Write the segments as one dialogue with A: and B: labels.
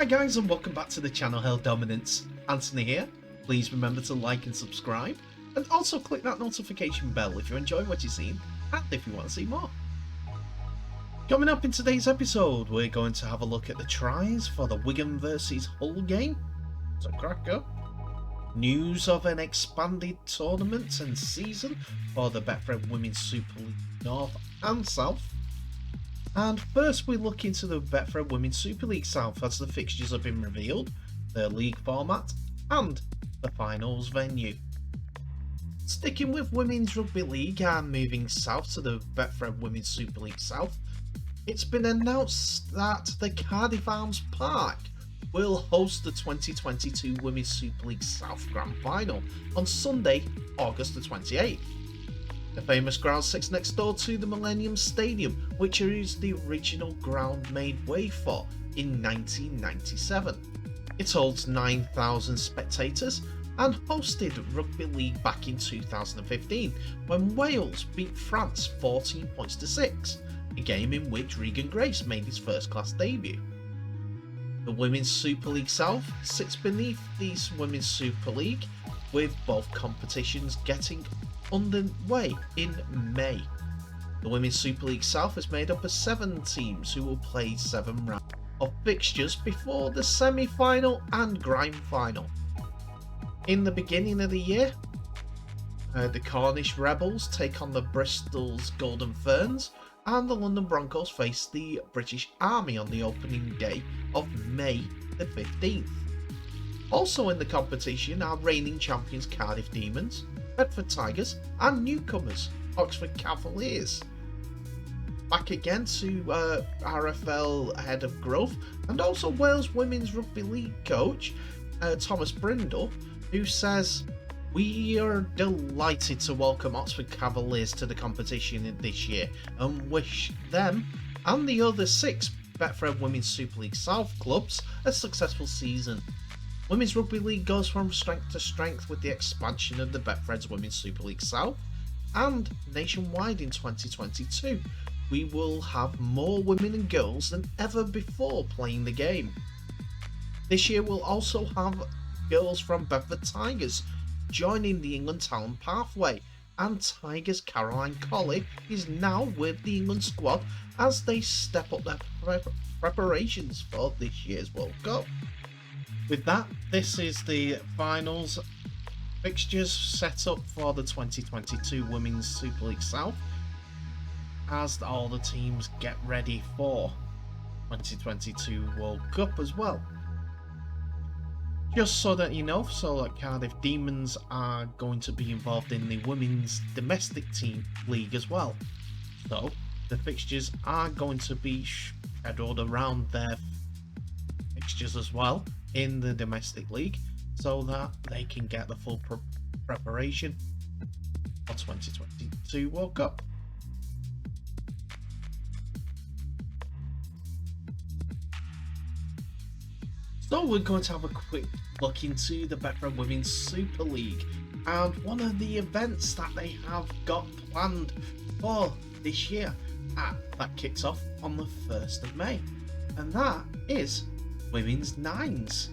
A: Hi guys, and welcome back to the channel Hell Dominance. Anthony here. Please remember to like and subscribe, and also click that notification bell if you enjoy what you've seen and if you want to see more. Coming up in today's episode, we're going to have a look at the tries for the Wigan versus Hull game. It's a cracker. News of an expanded tournament and season for the Betfred Women's Super League North and South. And first we look into the Betfred Women's Super League South as the fixtures have been revealed, their league format and the finals venue. Sticking with Women's Rugby League and moving south to the Betfred Women's Super League South, it's been announced that the Cardiff Arms Park will host the 2022 Women's Super League South Grand Final on Sunday, August the 28th. The famous ground sits next door to the Millennium Stadium, which is the original ground made way for in 1997. It holds 9,000 spectators and hosted Rugby League back in 2015 when Wales beat France 14 points to 6, a game in which Regan Grace made his first class debut. The Women's Super League South sits beneath the Women's Super League, with both competitions getting underway in May. The Women's Super League South is made up of 7 teams who will play 7 rounds of fixtures before the semi-final and grand final. In the beginning of the year, the Cornish Rebels take on the Bristol's Golden Ferns, and the London Broncos face the British Army on the opening day of May the 15th. Also in the competition are reigning champions Cardiff Demons, Bedford Tigers and newcomers Oxford Cavaliers. Back again to RFL Head of Growth and also Wales Women's Rugby League coach Thomas Brindle, who says, "We are delighted to welcome Oxford Cavaliers to the competition this year and wish them and the other 6 Betfred Women's Super League South clubs a successful season. Women's Rugby League goes from strength to strength with the expansion of the Betfred's Women's Super League South, and nationwide in 2022 we will have more women and girls than ever before playing the game. This year we'll also have girls from Bedford Tigers joining the England Talent Pathway, and Tigers Caroline Colley is now with the England squad as they step up their preparations for this year's World Cup." With that, this is the finals fixtures set up for the 2022 Women's Super League South as all the teams get ready for 2022 World Cup as well. Just so that you know, so that Cardiff Demons are going to be involved in the Women's Domestic Team League as well. So the fixtures are going to be scheduled around their fixtures as well in the domestic league, so that they can get the full preparation for 2022 World Cup. So we're going to have a quick look into the Betfred Women's Super League and one of the events that they have got planned for this year that kicks off on the 1st of May, and that is Women's 9's,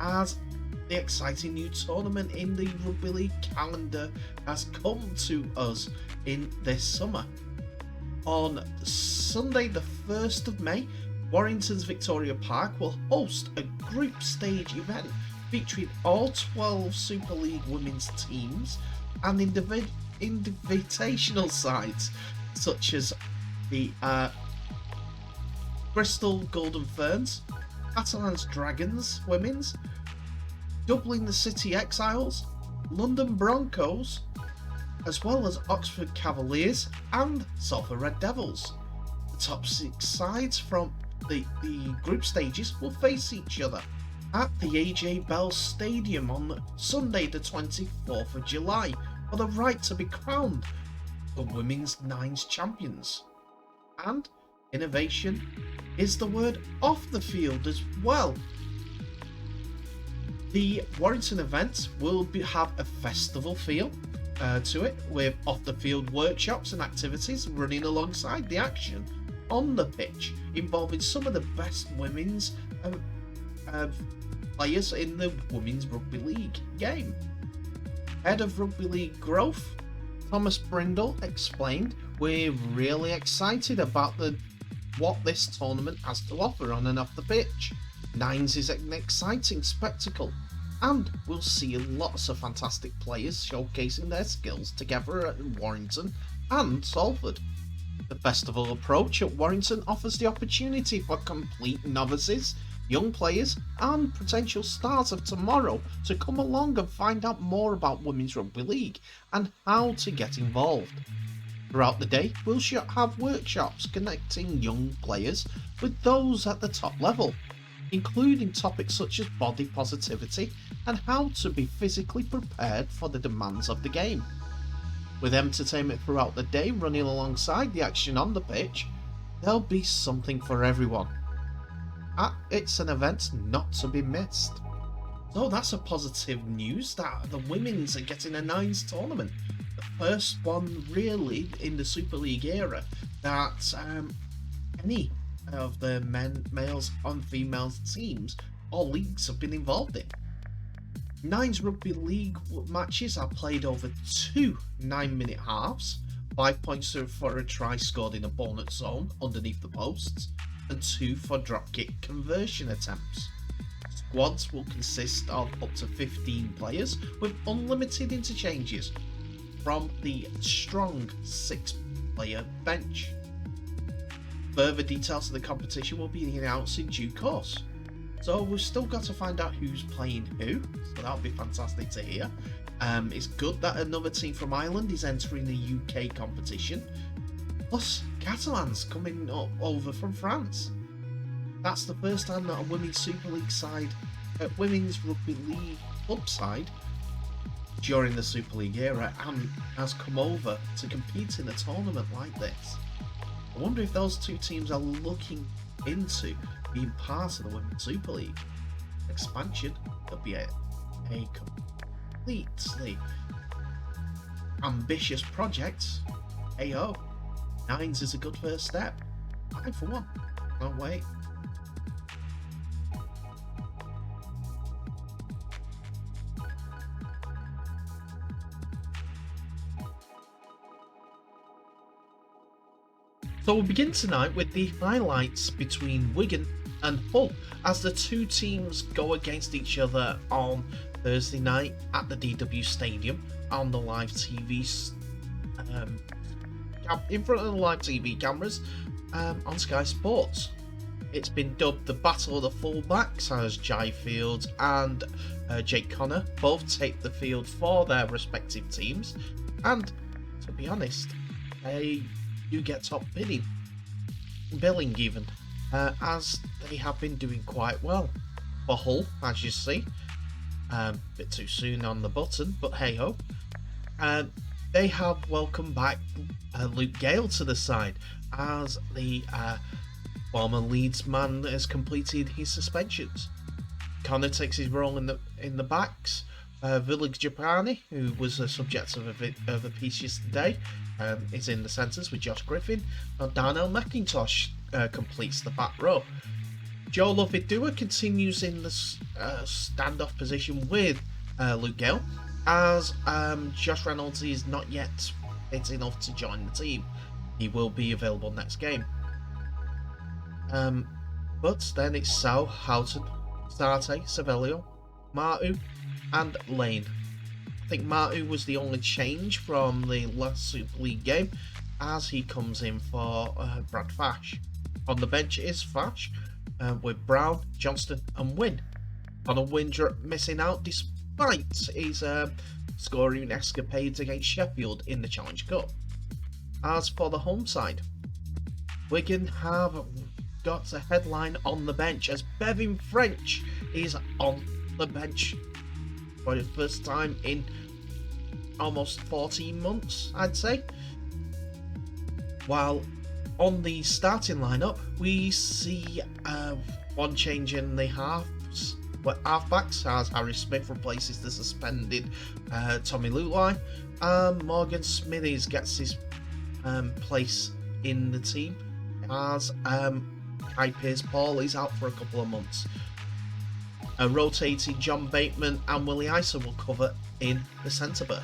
A: as the exciting new tournament in the Rugby League calendar has come to us in this summer. On Sunday the 1st of May, Warrington's Victoria Park will host a group stage event featuring all 12 Super League women's teams and invitational sides such as the Bristol Golden Ferns, Catalan's Dragons Women's, Dublin the City Exiles, London Broncos, as well as Oxford Cavaliers and Salford Red Devils. The top 6 sides from the group stages will face each other at the AJ Bell Stadium on Sunday the 24th of July for the right to be crowned the Women's 9's champions. And innovation is the word off the field as well. The Warrington event will have a festival feel to it, with off the field workshops and activities running alongside the action on the pitch, involving some of the best women's players in the Women's Rugby League game. Head of Rugby League Growth, Thomas Brindle, explained, "We're really excited about what this tournament has to offer on and off the pitch. 9's is an exciting spectacle, and we'll see lots of fantastic players showcasing their skills together at Warrington and Salford. The festival approach at Warrington offers the opportunity for complete novices, young players and potential stars of tomorrow to come along and find out more about Women's Rugby League and how to get involved. Throughout the day, we'll have workshops connecting young players with those at the top level, including topics such as body positivity and how to be physically prepared for the demands of the game. With entertainment throughout the day running alongside the action on the pitch, there'll be something for everyone. It's an event not to be missed." So that's a positive news that the women's are getting a 9's tournament. The first one really in the Super League era that any of the males and females teams or leagues have been involved in. 9's Rugby League matches are played over 2 9-minute halves, 5 points for a try scored in a bonus zone underneath the posts, and 2 for dropkick conversion attempts. Squads will consist of up to 15 players with unlimited interchanges from the strong 6-player bench. Further details of the competition will be announced in due course. So we've still got to find out who's playing who, so that'll be fantastic to hear. It's good that another team from Ireland is entering the UK competition, plus Catalans coming over from France. That's the first time that a Women's Super League side, Women's Rugby League club side, during the Super League era has come over to compete in a tournament like this. I wonder if those two teams are looking into being part of the Women's Super League. Expansion could be a completely ambitious project. Hey ho, 9's is a good first step. I for one, can't wait. So we'll begin tonight with the highlights between Wigan and Hull as the two teams go against each other on Thursday night at the DW Stadium on the live TV, in front of the live TV cameras on Sky Sports. It's been dubbed the Battle of the Fullbacks as Jai Fields and Jake Connor both take the field for their respective teams, and to be honest, they do get top billing even, as they have been doing quite well. For Hull, as you see, a bit too soon on the button, but hey ho, they have welcomed back Luke Gale to the side as the former Leeds man has completed his suspensions. Connor takes his role in the backs. Village Japani, who was the subject of a piece yesterday, is in the centres with Josh Griffin. Darnell McIntosh completes the back row. Joe Lovidua continues in the standoff position with Luke Gale, as Josh Reynolds is not yet fit enough to join the team. He will be available next game. But then it's Sal, Houghton, Sarte, Savelio, Matu and Lane. I think Matu was the only change from the last Super League game, as he comes in for Brad Fash. On the bench is Fash, with Brown, Johnston and Wynn. Connor Windrop missing out despite his scoring escapades against Sheffield in the Challenge Cup. As for the home side, Wigan have got a headline on the bench as Bevan French is on the bench for the first time in almost 14 months, I'd say. While on the starting lineup, we see one change in the halfbacks, as Harry Smith replaces the suspended Tommy Lulai, and Morgan Smithies gets his place in the team as Kai Pearce-Paul is out for a couple of months. rotating John Bateman and Willie Isa will cover in the centre berth.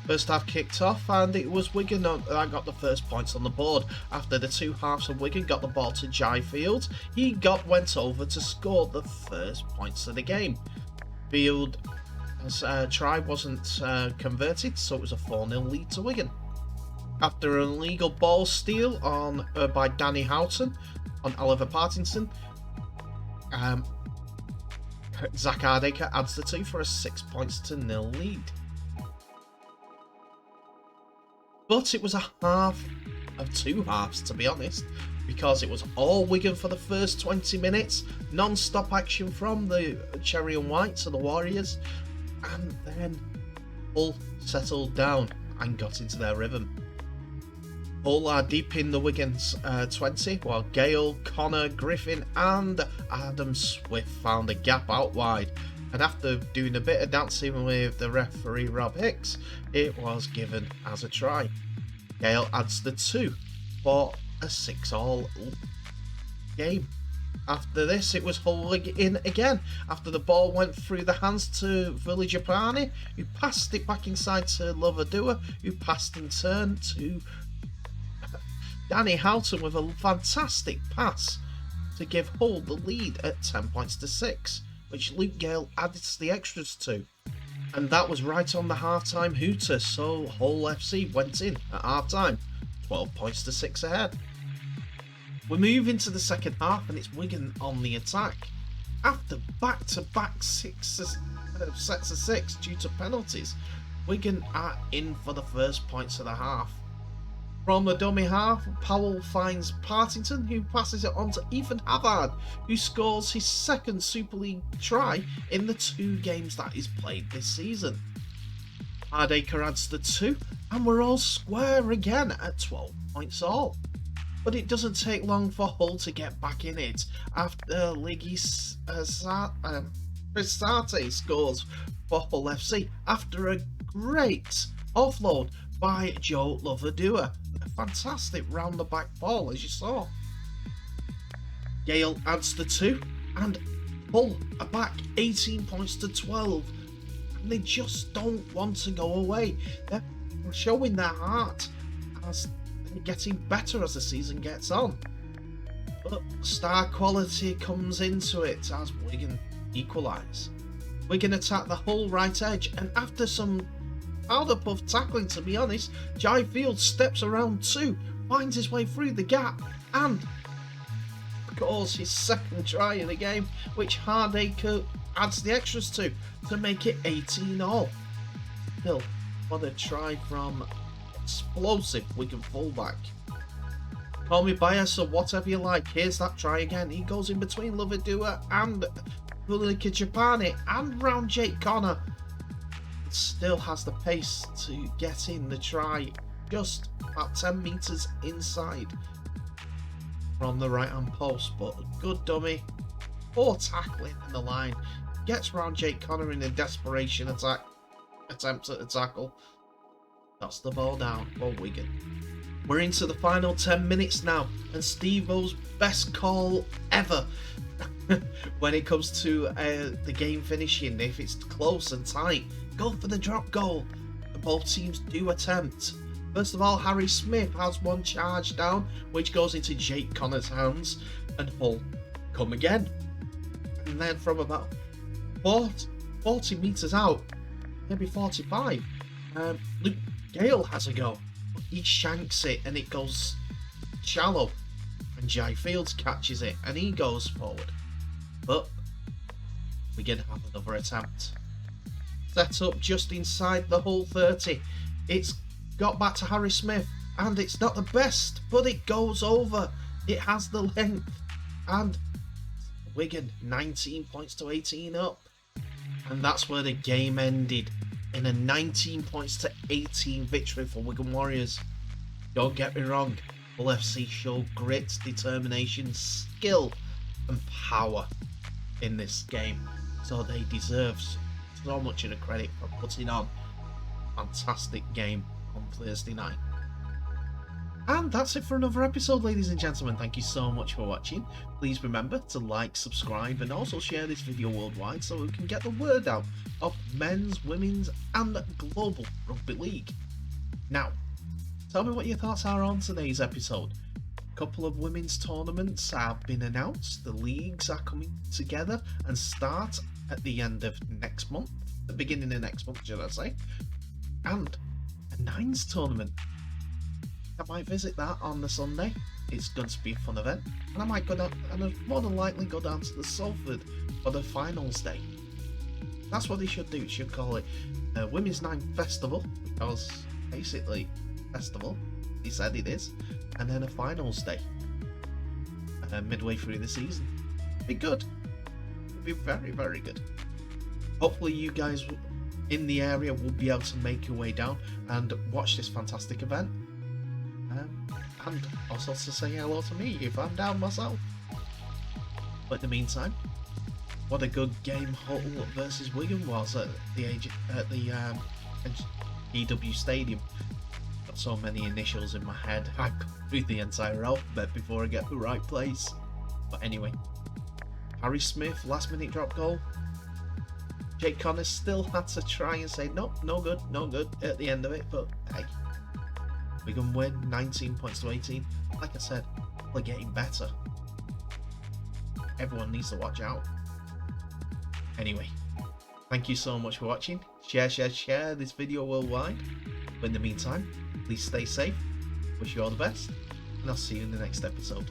A: First half kicked off and it was Wigan that got the first points on the board. After the two halves of Wigan got the ball to Jai Field, he went over to score the first points of the game. Field's try wasn't converted, so it was a 4-0 lead to Wigan. After an illegal ball steal by Danny Houghton on Oliver Partington, Zach Hardacre adds the 2 for a 6 points to 0 lead. But it was a half of two halves, to be honest, because it was all Wigan for the first 20 minutes, non-stop action from the Cherry and White to the Warriors, and then Hull settled down and got into their rhythm. Hull are deep in the Wigan's 20, while Gale, Connor, Griffin and Adam Swift found a gap out wide. And after doing a bit of dancing with the referee Rob Hicks, it was given as a try. Gale adds the 2 for a 6-all game. After this, it was Hull in again. After the ball went through the hands to Villajapani, who passed it back inside to Lovadua, who passed in turn to Danny Houghton with a fantastic pass to give Hull the lead at 10 points to 6. Which Luke Gale added the extras to. And that was right on the half-time hooter, so Hull FC went in at half-time, 12 points to 6 ahead. We move into the second half and it's Wigan on the attack. After back-to-back sets of 6 due to penalties, Wigan are in for the first points of the half. From the dummy half, Powell finds Partington, who passes it on to Ethan Havard, who scores his second Super League try in the 2 games that he's played this season. Hardacre adds the 2, and we're all square again at 12 points all. But it doesn't take long for Hull to get back in it after Liggy Cristante scores for Hull FC after a great offload by Joe Lovadua. A fantastic round the back ball, as you saw. Gale adds the 2 and Hull are back 18 points to 12, and they just don't want to go away. They're showing their heart as they're getting better as the season gets on. But star quality comes into it as Wigan equalise. Wigan attack the Hull right edge, and after some powder puff tackling, to be honest, Jai Field steps around 2, finds his way through the gap, and scores his second try in the game, which Hardacre adds the extras to make it 18 all. Still, what a try from explosive Wigan fullback. Call me biased or whatever you like, here's that try again. He goes in between Lovadua and Villajapani and round Jake Connor. Still has the pace to get in the try just about 10 metres inside from the right hand post, but a good dummy, poor tackling in the line, gets round Jake Connor in a desperation attempt at a tackle. That's the ball down for Wigan. We're into the final 10 minutes now, and Steve-O's best call ever when it comes to the game finishing. If it's close and tight, go for the drop goal. And both teams do attempt. First of all, Harry Smith has one charge down, which goes into Jake Connor's hands, and Hull come again. And then from about 40 metres out, maybe 45, Luke Gale has a go. He shanks it and it goes shallow, and Jai Fields catches it and he goes forward. But we can have another attempt. Set up just inside the Hull 30. It's got back to Harry Smith, and it's not the best, but it goes over. It has the length, and Wigan 19 points to 18 up. And that's where the game ended, in a 19 points to 18 victory for Wigan Warriors. Don't get me wrong, Hull FC showed grit, determination, skill and power in this game, so they deserve so much of the credit for putting on a fantastic game on Thursday night. And that's it for another episode, ladies and gentlemen. Thank you so much for watching. Please remember to like, subscribe, and also share this video worldwide so we can get the word out of men's, women's, and global rugby league. Now, tell me what your thoughts are on today's episode. A couple of women's tournaments have been announced. The leagues are coming together and start at the end of next month, the beginning of next month, should I say. And a 9's tournament. I might visit that on the Sunday. It's going to be a fun event, and I might go down, and I'd more than likely go down to the Salford for the finals day. That's what they should do. They should call it Women's 9 Festival, because basically festival, he said it is, and then a finals day midway through the season. Be good. It'd be very, very good. Hopefully you guys in the area will be able to make your way down and watch this fantastic event. And also to say hello to me if I'm down myself. But in the meantime, what a good game Hull versus Wigan was at the EW Stadium. Got so many initials in my head, I go through the entire alphabet before I get the right place. But anyway, Harry Smith, last minute drop goal. Jake Connors still had to try and say nope, no good, no good at the end of it, but hey. Wigan win, 19 points to 18. Like I said, we're getting better. Everyone needs to watch out. Anyway, thank you so much for watching. Share this video worldwide. But in the meantime, please stay safe. Wish you all the best. And I'll see you in the next episode.